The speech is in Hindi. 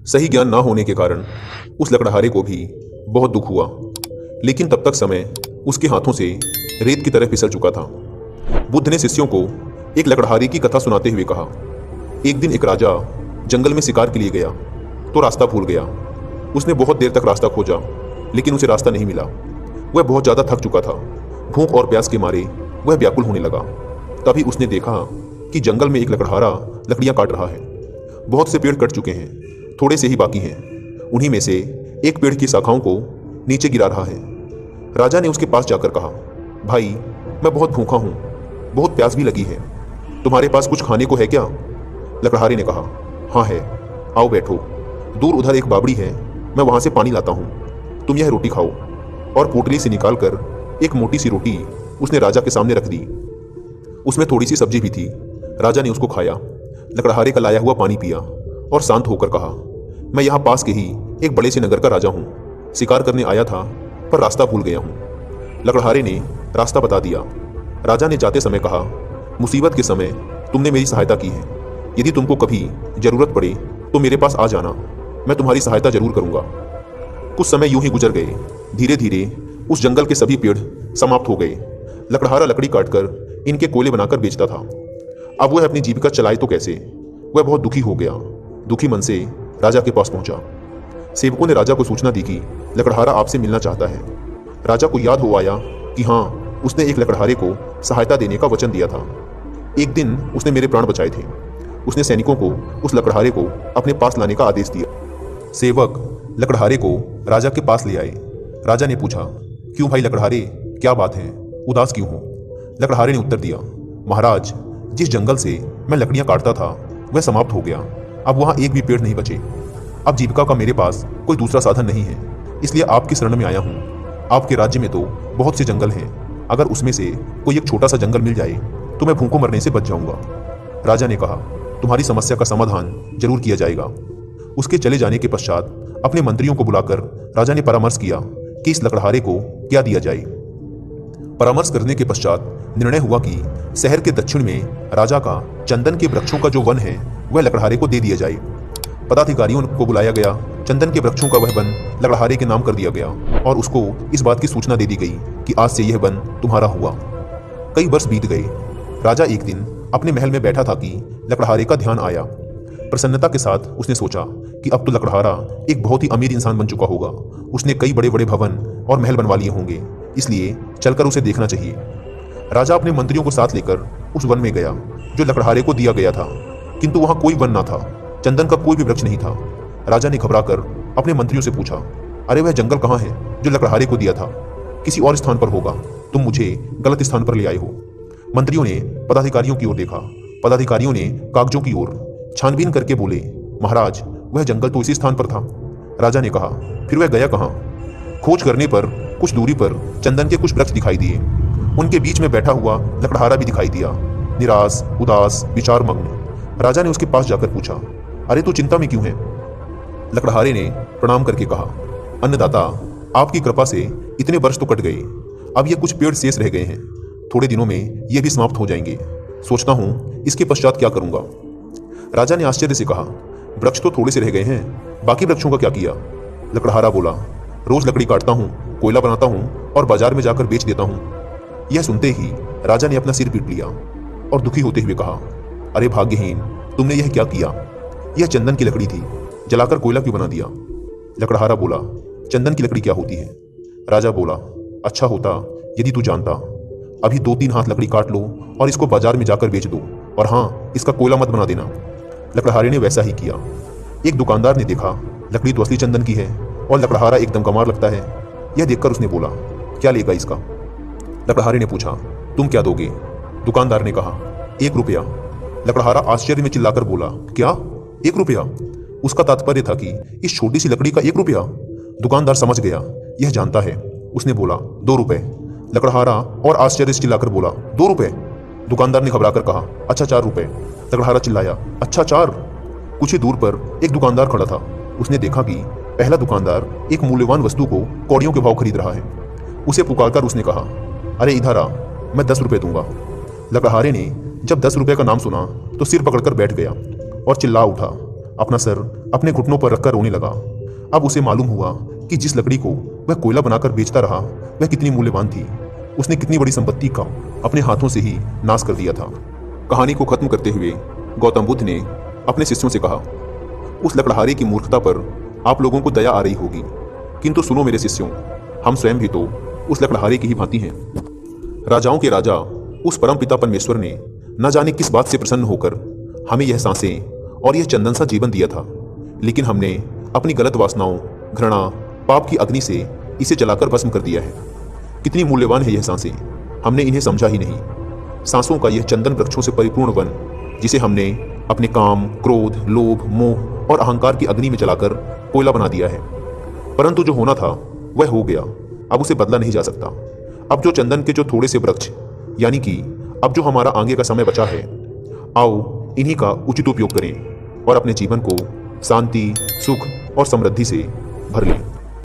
सही ज्ञान ना होने के कारण उस लकड़हारे को भी बहुत दुख हुआ, लेकिन तब तक समय उसके हाथों से रेत की तरह फिसल चुका था। बुद्ध ने शिष्यों को एक लकड़हारे की कथा सुनाते हुए कहा, एक दिन एक राजा जंगल में शिकार के लिए गया तो रास्ता भूल गया। उसने बहुत देर तक रास्ता खोजा, लेकिन उसे रास्ता नहीं मिला। वह बहुत ज़्यादा थक चुका था। भूख और प्यास के मारे वह व्याकुल होने लगा। तभी उसने देखा कि जंगल में एक लकड़हारा लकड़ियां काट रहा है। बहुत से पेड़ कट चुके हैं, थोड़े से ही बाकी हैं। उन्हीं में से एक पेड़ की शाखाओं को नीचे गिरा रहा है। राजा ने उसके पास जाकर कहा, भाई, मैं बहुत भूखा हूँ, बहुत प्यास भी लगी है। तुम्हारे पास कुछ खाने को है क्या? लकड़हारे ने कहा, हाँ है, आओ बैठो। दूर उधर एक बावड़ी है, मैं वहाँ से पानी लाता हूँ। तुम यह रोटी खाओ। और पोटली से निकालकर एक मोटी सी रोटी उसने राजा के सामने रख दी। उसमें थोड़ी सी सब्जी भी थी। राजा ने उसको खाया, लकड़हारे का लाया हुआ पानी पिया और शांत होकर कहा, मैं यहाँ पास के ही एक बड़े से नगर का राजा हूँ। शिकार करने आया था, पर रास्ता भूल गया हूँ। लकड़हारे ने रास्ता बता दिया। राजा ने जाते समय कहा, मुसीबत के समय तुमने मेरी सहायता की है। यदि तुमको कभी जरूरत पड़े तो मेरे पास आ जाना, मैं तुम्हारी सहायता जरूर करूंगा। कुछ समय यूं ही गुजर गए। धीरे धीरे उस जंगल के सभी पेड़ समाप्त हो गए। लकड़हारा लकड़ी काटकर इनके कोयले बनाकर बेचता था। अब वह अपनी जीविका चलाए तो कैसे? वह बहुत दुखी हो गया। दुखी मन से राजा के पास पहुंचा। सेवकों ने राजा को सूचना दी कि लकड़हारा आपसे मिलना चाहता है। राजा को याद हो आया कि हाँ, उसने एक लकड़हारे को सहायता देने का वचन दिया था। एक दिन उसने मेरे प्राण बचाए थे। उसने सैनिकों को उस लकड़हारे को अपने पास लाने का आदेश दिया। सेवक लकड़हारे को राजा के पास ले आए। राजा ने पूछा, क्यों भाई लकड़हारे, क्या बात है, उदास क्यों हो? लकड़हारे ने उत्तर दिया, महाराज, जिस जंगल से मैं लकड़ियां काटता था वह समाप्त हो गया। अब वहां एक भी पेड़ नहीं बचे। अब जीविका का मेरे पास कोई दूसरा साधन नहीं है, इसलिए आपकी शरण में आया हूँ। आपके राज्य में तो बहुत से जंगल हैं, अगर उसमें से कोई एक छोटा सा जंगल मिल जाए तो मैं भूखों मरने से बच जाऊंगा। राजा ने कहा, तुम्हारी समस्या का समाधान जरूर किया जाएगा। उसके चले जाने के पश्चात अपने मंत्रियों को बुलाकर राजा ने परामर्श किया कि इस लकड़हारे को क्या दिया जाए। परामर्श करने के पश्चात निर्णय हुआ कि शहर के दक्षिण में राजा का चंदन के वृक्षों का जो वन है वह लकड़हारे को दे दिया जाए। पदाधिकारियों को बुलाया गया। चंदन के वृक्षों का वह वन लकड़हारे के नाम कर दिया गया और उसको इस बात की सूचना दे दी गई कि आज से यह वन तुम्हारा हुआ। कई वर्ष बीत गए। राजा एक दिन अपने महल में बैठा था कि लकड़हारे का ध्यान आया। प्रसन्नता के साथ उसने सोचा कि अब तो लकड़हारा एक बहुत ही अमीर इंसान बन चुका होगा। उसने कई बड़े बड़े भवन और महल बनवा लिए होंगे, इसलिए चलकर उसे देखना चाहिए। राजा अपने मंत्रियों को साथ लेकर उस वन में गया जो लकड़हारे को दिया गया था, किंतु वहां कोई वन ना था। चंदन का कोई भी वृक्ष नहीं था। राजा ने घबराकर अपने मंत्रियों से पूछा, अरे वह जंगल कहाँ है जो लकड़हारे को दिया था? किसी और स्थान पर होगा, तुम मुझे गलत स्थान पर ले आए हो। मंत्रियों ने पदाधिकारियों की ओर देखा। पदाधिकारियों ने कागजों की ओर छानबीन करके बोले, महाराज, वह जंगल तो इसी स्थान पर था। राजा ने कहा, फिर वह गया कहाँ? खोज करने पर कुछ दूरी पर चंदन के कुछ वृक्ष दिखाई दिए। उनके बीच में बैठा हुआ लकड़हारा भी दिखाई दिया, निराश, उदास, विचार मग्न। राजा ने उसके पास जाकर पूछा, अरे तू चिंता में क्यों है? लकड़हारे ने प्रणाम करके कहा, अन्नदाता, आपकी कृपा से इतने वर्ष तो कट गए, अब ये कुछ पेड़ शेष रह गए हैं। थोड़े दिनों में ये भी समाप्त हो जाएंगे। सोचता हूँ इसके पश्चात क्या करूंगा। राजा ने आश्चर्य से कहा, वृक्ष तो थोड़े से रह गए हैं, बाकी वृक्षों का क्या किया? लकड़हारा बोला, रोज लकड़ी काटता हूँ, कोयला बनाता हूँ और बाजार में जाकर बेच देता हूँ। यह सुनते ही राजा ने अपना सिर पीट लिया और दुखी होते हुए कहा, अरे भाग्यहीन, तुमने यह क्या किया? यह चंदन की लकड़ी थी, जलाकर कोयला क्यों बना दिया? लकड़हारा बोला, चंदन की लकड़ी क्या होती है? राजा बोला, अच्छा होता यदि तू जानता। अभी 2-3 हाथ लकड़ी काट लो और इसको बाजार में जाकर बेच दो, और हाँ, इसका कोयला मत बना देना। लकड़हारे ने वैसा ही किया। एक दुकानदार ने देखा लकड़ी तो असली चंदन की है और लकड़हारा एकदम कमाल लगता है। यह देखकर उसने बोला, क्या लेगा इसका? लकड़हारे ने पूछा, तुम क्या दोगे? दुकानदार ने कहा, 1 रुपया। लकड़हारा आश्चर्य में चिल्लाकर बोला, क्या 1 रुपया? उसका तात्पर्य था कि इस छोटी सी लकड़ी का 1 रुपया। दुकानदार समझ गया, यह जानता है। उसने बोला, 2 रुपए। लकड़हारा और आश्चर्य से चिल्लाकर बोला, 2 रुपए? दुकानदार ने घबराकर कहा, अच्छा 4 रुपए। लकड़हारा चिल्लाया, अच्छा 4? कुछ ही दूर पर एक दुकानदार खड़ा था। उसने देखा कि पहला दुकानदार एक मूल्यवान वस्तु को कौड़ियों के भाव खरीद रहा है। उसे पुकारकर उसने कहा, अरे इधर आ, मैं 10 रुपए दूंगा। लकड़हारे ने जब 10 रुपए का नाम सुना तो सिर पकड़कर बैठ गया और चिल्ला उठा, अपना सर अपने घुटनों पर रखकर रोने लगा। अब उसे मालूम हुआ कि जिस लकड़ी को वह कोयला बनाकर बेचता रहा वह कितनी मूल्यवान थी। उसने कितनी बड़ी संपत्ति का अपने हाथों से ही नाश कर दिया था। कहानी को खत्म करते हुए गौतम बुद्ध ने अपने शिष्यों से कहा, उस लकड़हारे की मूर्खता पर आप लोगों को दया आ रही होगी, किंतु सुनो मेरे शिष्यों, हम स्वयं भी तो उस लकड़हारे की ही भांति हैं। राजाओं के राजा उस परम पिता परमेश्वर ने न जाने किस बात से प्रसन्न होकर हमें यह सांसें और यह चंदन सा जीवन दिया था, लेकिन हमने अपनी गलत वासनाओं, घृणा, पाप की अग्नि से इसे जलाकर भस्म कर दिया है। कितनी मूल्यवान है यह सांसें, हमने इन्हें समझा ही नहीं। सांसों का यह चंदन वृक्षों से परिपूर्ण वन, जिसे हमने अपने काम, क्रोध, लोभ, मोह और अहंकार की अग्नि में जलाकर कोयला बना दिया है। परंतु जो होना था वह हो गया, अब उसे बदला नहीं जा सकता। अब जो चंदन के जो थोड़े से वृक्ष, यानी कि अब जो हमारा आगे का समय बचा है, आओ इन्हीं का उचित उपयोग करें और अपने जीवन को शांति, सुख और समृद्धि से भर लें।